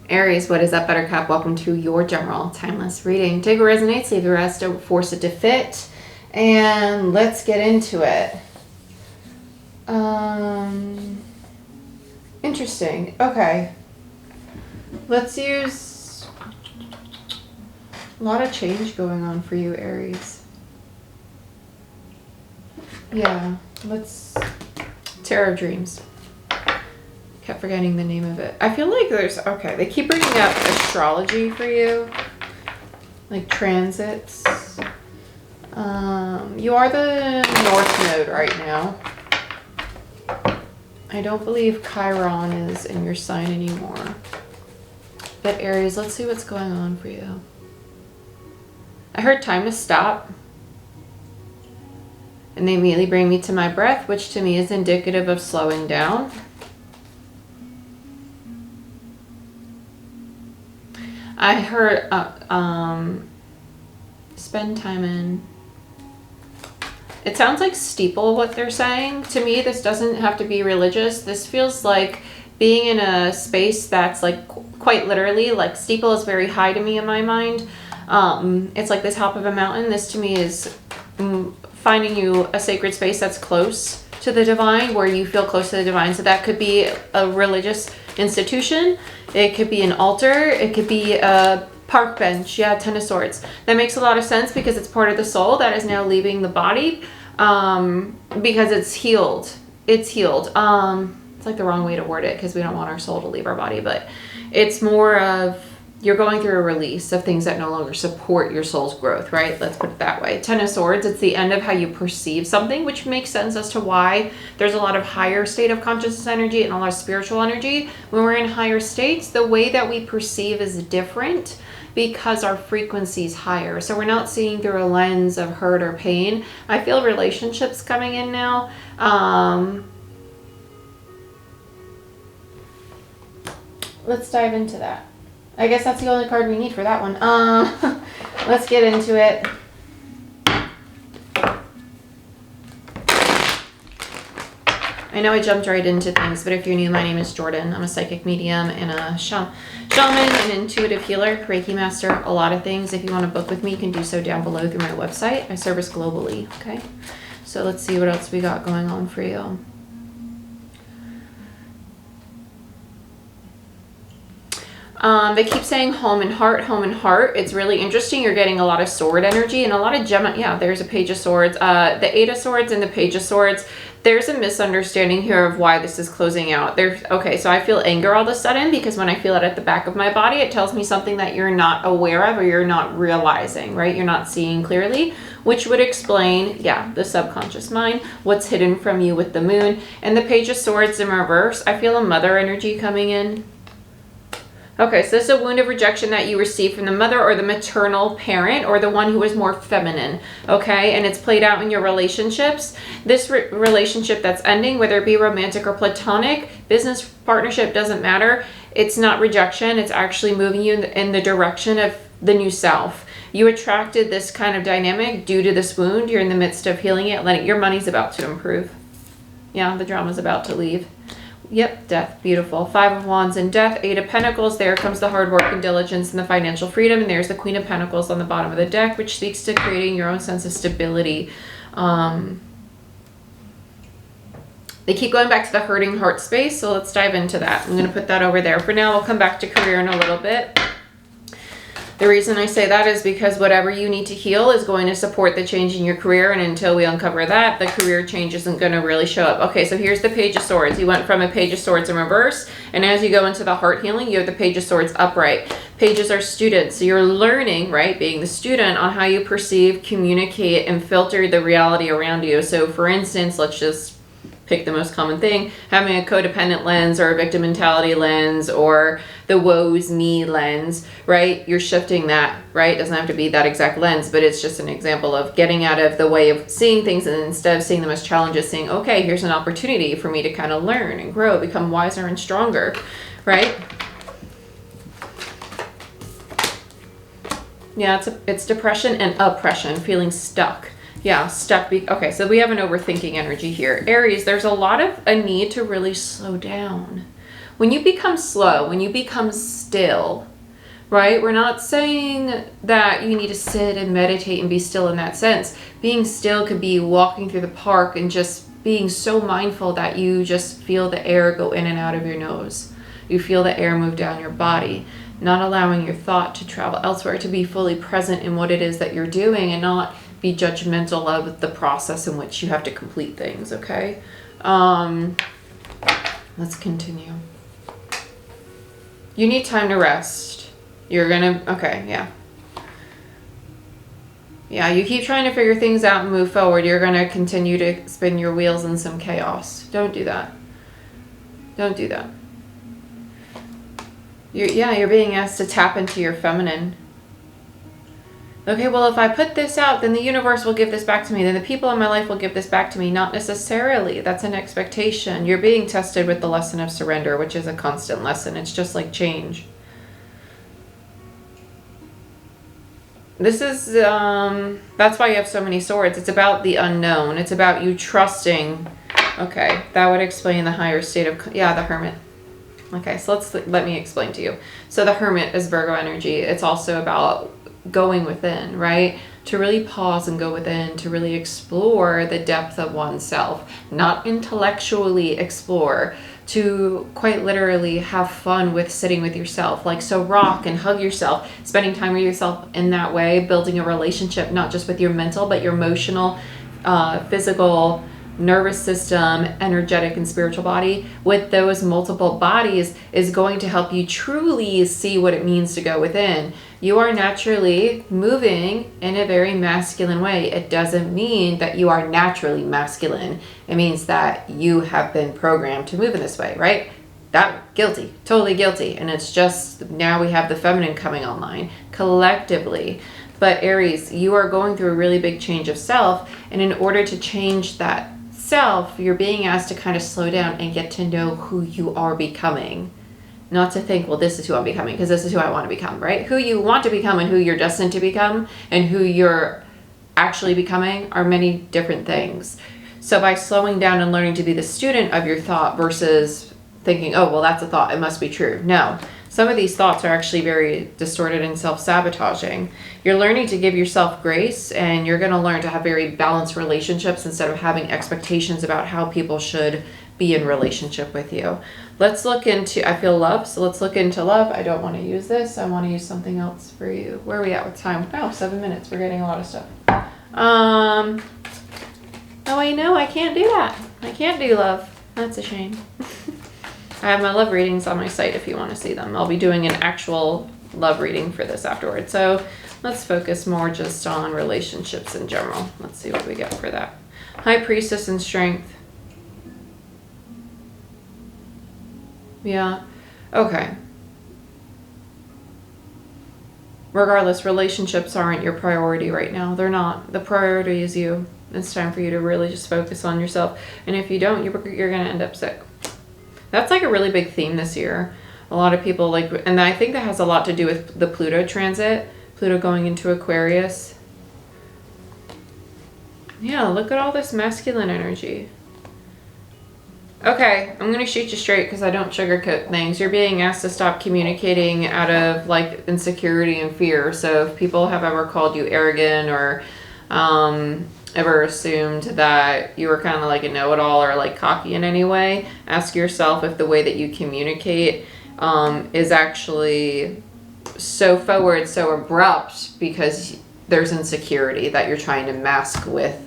Aries, what is up, Buttercup? Welcome to your general timeless reading. Take what resonates, leave the rest, don't force it to fit. And let's get into it. Interesting. Okay. Let's use a lot of change going on for you, Aries. Yeah, let's Tarot of Dreams. Kept forgetting the name of it. I feel like there's, okay, they keep bringing up astrology for you, like transits. You are the North Node right now. I don't believe Chiron is in your sign anymore. But Aries, let's see what's going on for you. I heard time to stop. And they immediately bring me to my breath, which to me is indicative of slowing down. I heard spend time in. It sounds like steeple what they're saying. To me, this doesn't have to be religious. This feels like being in a space that's like quite literally, like steeple is very high to me in my mind. It's like the top of a mountain. This to me is finding you a sacred space that's close to the divine, where you feel close to the divine. So that could be a religious institution. It could be an altar. It could be a park bench. Yeah, Ten of Swords. That makes a lot of sense because it's part of the soul that is now leaving the body, because it's healed. It's healed. It's like the wrong way to word it because we don't want our soul to leave our body, but it's more of you're going through a release of things that no longer support your soul's growth, right? Let's put it that way. Ten of Swords, it's the end of how you perceive something, which makes sense as to why there's a lot of higher state of consciousness energy and a lot of spiritual energy. When we're in higher states, the way that we perceive is different because our frequency is higher. So we're not seeing through a lens of hurt or pain. I feel relationships coming in now. Let's dive into that. I guess that's the only card we need for that one. Let's get into it. I know I jumped right into things, but if you're new, my name is Jordan. I'm a psychic medium and a shaman, an intuitive healer, Reiki master, a lot of things. If you want to book with me, you can do so down below through my website. I service globally, okay? So let's see what else we got going on for you. They keep saying home and heart, home and heart. It's really interesting. You're getting a lot of sword energy and a lot of gem. Yeah, there's a Page of Swords. The Eight of Swords and the Page of Swords. There's a misunderstanding here of why this is closing out. Okay, so I feel anger all of a sudden because when I feel it at the back of my body, it tells me something that you're not aware of or you're not realizing, right? You're not seeing clearly, which would explain, yeah, the subconscious mind, what's hidden from you with the moon. And the Page of Swords in reverse, I feel a mother energy coming in. Okay, so this is a wound of rejection that you received from the mother or the maternal parent or the one who is more feminine, okay? And it's played out in your relationships. This relationship that's ending, whether it be romantic or platonic, business partnership, doesn't matter. It's not rejection. It's actually moving you in the direction of the new self. You attracted this kind of dynamic due to this wound. You're in the midst of healing it. Your money's about to improve. Yeah, the drama's about to leave. Yep, death, beautiful. Five of Wands and death, Eight of Pentacles. There comes the hard work and diligence and the financial freedom. And there's the Queen of Pentacles on the bottom of the deck, which speaks to creating your own sense of stability. They keep going back to the hurting heart space, so let's dive into that. I'm going to put that over there. For now, we'll come back to career in a little bit. The reason I say that is because whatever you need to heal is going to support the change in your career. And until we uncover that, the career change isn't going to really show up. Okay, so here's the Page of Swords. You went from a Page of Swords in reverse. And as you go into the heart healing, you have the Page of Swords upright. Pages are students. So you're learning, right, being the student, on how you perceive, communicate, and filter the reality around you. So for instance, let's just pick the most common thing, having a codependent lens or a victim mentality lens or the woe's me lens, right? You're shifting that, right? It doesn't have to be that exact lens, but it's just an example of getting out of the way of seeing things, and instead of seeing them as challenges, saying, okay, here's an opportunity for me to kind of learn and grow, become wiser and stronger, right? Yeah, it's depression and oppression, feeling stuck. Yeah, stuck. Okay, so we have an overthinking energy here. Aries, there's a lot of a need to really slow down. When you become slow, when you become still, right? We're not saying that you need to sit and meditate and be still in that sense. Being still could be walking through the park and just being so mindful that you just feel the air go in and out of your nose. You feel the air move down your body, not allowing your thought to travel elsewhere, to be fully present in what it is that you're doing and not be judgmental of the process in which you have to complete things, okay? Let's continue. You need time to rest. You're gonna, okay, yeah. Yeah, you keep trying to figure things out and move forward. You're gonna continue to spin your wheels in some chaos. Don't do that. Don't do that. You're being asked to tap into your feminine. Okay, well, if I put this out, then the universe will give this back to me. Then the people in my life will give this back to me. Not necessarily. That's an expectation. You're being tested with the lesson of surrender, which is a constant lesson. It's just like change. This is, that's why you have so many swords. It's about the unknown. It's about you trusting. Okay, that would explain the higher state of, yeah, the Hermit. Okay, so let me explain to you. So the Hermit is Virgo energy. It's also about going within, right? To really pause and go within, to really explore the depth of oneself, not intellectually explore, to quite literally have fun with sitting with yourself. Like, so rock and hug yourself, spending time with yourself in that way, building a relationship, not just with your mental, but your emotional, physical, nervous system, energetic and spiritual body. With those multiple bodies is going to help you truly see what it means to go within. You are naturally moving in a very masculine way. It doesn't mean that you are naturally masculine. It means that you have been programmed to move in this way, right? That guilty, totally guilty. And it's just now we have the feminine coming online collectively. But Aries, you are going through a really big change of self. And in order to change that self, you're being asked to kind of slow down and get to know who you are becoming. Not to think, well, this is who I'm becoming because this is who I want to become, right? Who you want to become and who you're destined to become and who you're actually becoming are many different things. So by slowing down and learning to be the student of your thought versus thinking, oh, well, that's a thought, it must be true. No, some of these thoughts are actually very distorted and self-sabotaging. You're learning to give yourself grace, and you're going to learn to have very balanced relationships instead of having expectations about how people should be in relationship with you. Let's look into, I feel love, so let's look into love. I don't want to use this. I want to use something else for you. Where are we at with time? Oh, 7 minutes. We're getting a lot of stuff. Oh, I know. I can't do that. I can't do love. That's a shame. I have my love readings on my site if you want to see them. I'll be doing an actual love reading for this afterwards. So let's focus more just on relationships in general. Let's see what we get for that. High Priestess and Strength. Yeah. Okay. Regardless, relationships aren't your priority right now. They're not. The priority is you. It's time for you to really just focus on yourself. And if you don't, you're going to end up sick. That's like a really big theme this year. A lot of people like, and I think that has a lot to do with the Pluto transit. Pluto going into Aquarius. Yeah, look at all this masculine energy. Okay, I'm going to shoot you straight because I don't sugarcoat things. You're being asked to stop communicating out of like insecurity and fear. So if people have ever called you arrogant or ever assumed that you were kind of like a know-it-all or like cocky in any way, ask yourself if the way that you communicate is actually so forward, so abrupt because there's insecurity that you're trying to mask with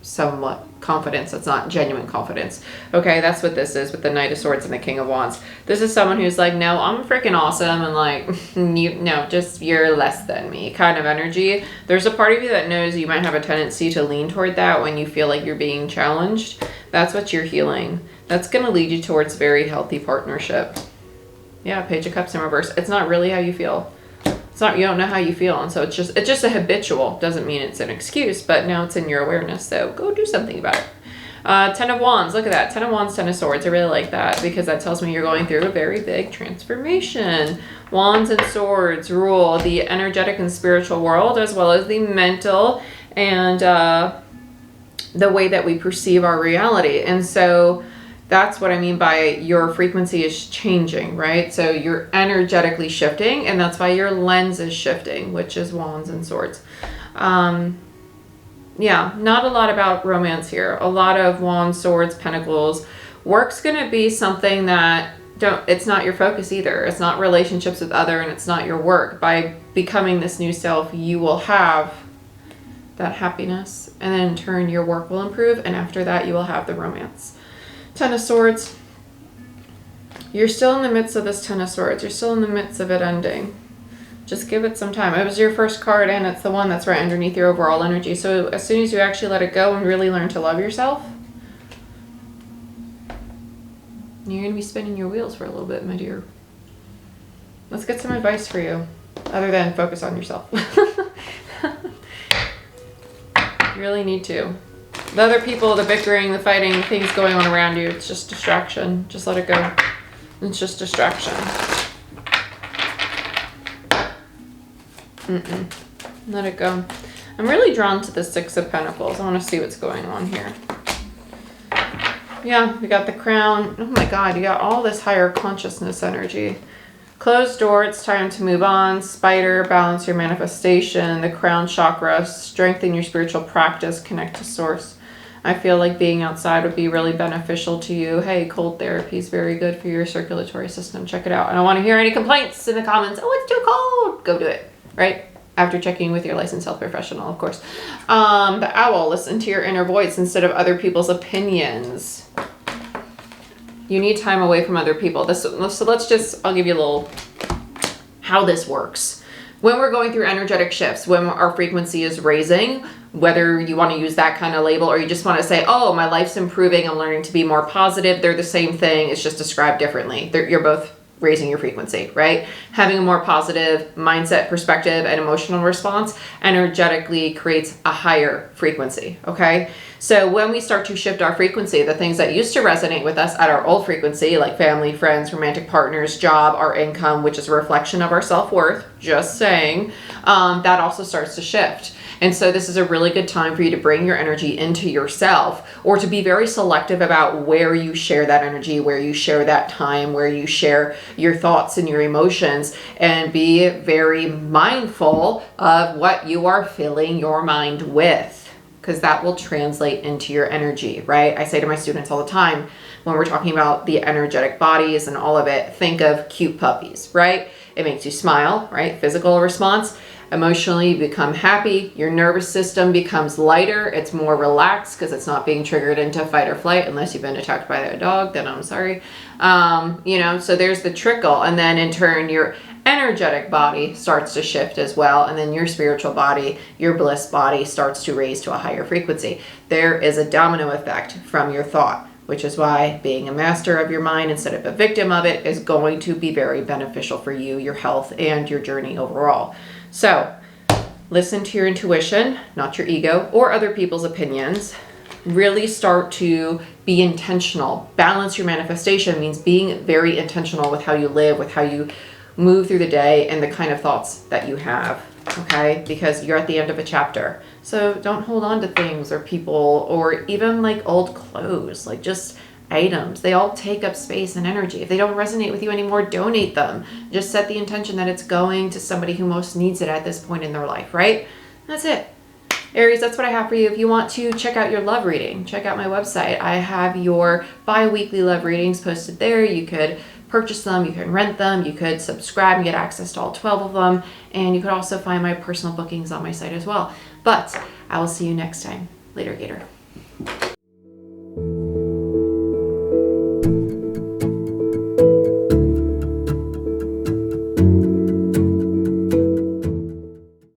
somewhat confidence. That's not genuine confidence. Okay, that's what this is with the Knight of Swords and the King of Wands. This is someone who's like, no, I'm freaking awesome, and like, you're less than me kind of energy. There's a part of you that knows you might have a tendency to lean toward that when you feel like you're being challenged. That's what you're healing. That's going to lead you towards very healthy partnership. Yeah, Page of Cups in reverse. It's not really how you feel. It's not, you don't know how you feel, and so it's just a habitual. Doesn't mean it's an excuse, but now it's in your awareness, so go do something about it. Ten of Wands, look at that. 10 of Wands, 10 of Swords. I really like that because that tells me you're going through a very big transformation. Wands and Swords rule the energetic and spiritual world as well as the mental and the way that we perceive our reality. And so That's what I mean by your frequency is changing, right? So you're energetically shifting, and that's why your lens is shifting, which is Wands and Swords. Yeah, not a lot about romance here. A lot of Wands, Swords, Pentacles. Work's going to be something that it's not your focus either. It's not relationships with other, and it's not your work. By becoming this new self, you will have that happiness, and then in turn your work will improve, and after that you will have the romance. Ten of Swords. You're still in the midst of this Ten of Swords. You're still in the midst of it ending. Just give it some time. It was your first card, and it's the one that's right underneath your overall energy. So as soon as you actually let it go and really learn to love yourself, you're going to be spinning your wheels for a little bit, my dear. Let's get some advice for you, other than focus on yourself. You really need to. The other people, the bickering, the fighting, things going on around you, it's just distraction. Just let it go. It's just distraction. Let it go. I'm really drawn to the Six of Pentacles. I want to see what's going on here. Yeah, we got the Crown. Oh my God, you got all this higher consciousness energy. Closed door, it's time to move on. Spider, balance your manifestation. The Crown chakra, strengthen your spiritual practice, connect to source. I feel like being outside would be really beneficial to you. Hey, cold therapy is very good for your circulatory system. Check it out. I don't want to hear any complaints in the comments. Oh, it's too cold. Go do it, right? After checking with your licensed health professional, of course. The Owl, listen to your inner voice instead of other people's opinions. You need time away from other people. So let's just, I'll give you a little how this works. When we're going through energetic shifts, when our frequency is raising, whether you want to use that kind of label or you just want to say, oh, my life's improving, I'm learning to be more positive, they're the same thing, it's just described differently. You're both raising your frequency, right? Having a more positive mindset, perspective, and emotional response energetically creates a higher frequency, okay? So when we start to shift our frequency, the things that used to resonate with us at our old frequency, like family, friends, romantic partners, job, our income, which is a reflection of our self-worth, just saying, that also starts to shift. And so this is a really good time for you to bring your energy into yourself, or to be very selective about where you share that energy, where you share that time, where you share your thoughts and your emotions, and be very mindful of what you are filling your mind with, because that will translate into your energy, right? I say to my students all the time, when we're talking about the energetic bodies and all of it, think of cute puppies, right? It makes you smile, right? Physical response. Emotionally, you become happy. Your nervous system becomes lighter. It's more relaxed because it's not being triggered into fight or flight, unless you've been attacked by a dog, then I'm sorry. So there's the trickle. And then in turn, your energetic body starts to shift as well. And then your spiritual body, your bliss body starts to raise to a higher frequency. There is a domino effect from your thought, which is why being a master of your mind instead of a victim of it is going to be very beneficial for you, your health, and your journey overall. So listen to your intuition, not your ego or other people's opinions. Really start to be intentional. Balance your manifestation means being very intentional with how you live, with how you move through the day, and the kind of thoughts that you have, okay? Because you're at the end of a chapter. So don't hold on to things or people or even like old clothes, like just items. They all take up space and energy. If they don't resonate with you anymore, donate them. Just set the intention that it's going to somebody who most needs it at this point in their life, right? That's it. Aries, that's what I have for you. If you want to check out your love reading, check out my website. I have your bi-weekly love readings posted there. You could purchase them, you can rent them, you could subscribe and get access to all 12 of them, and you could also find my personal bookings on my site as well. But I will see you next time. Later, Gator.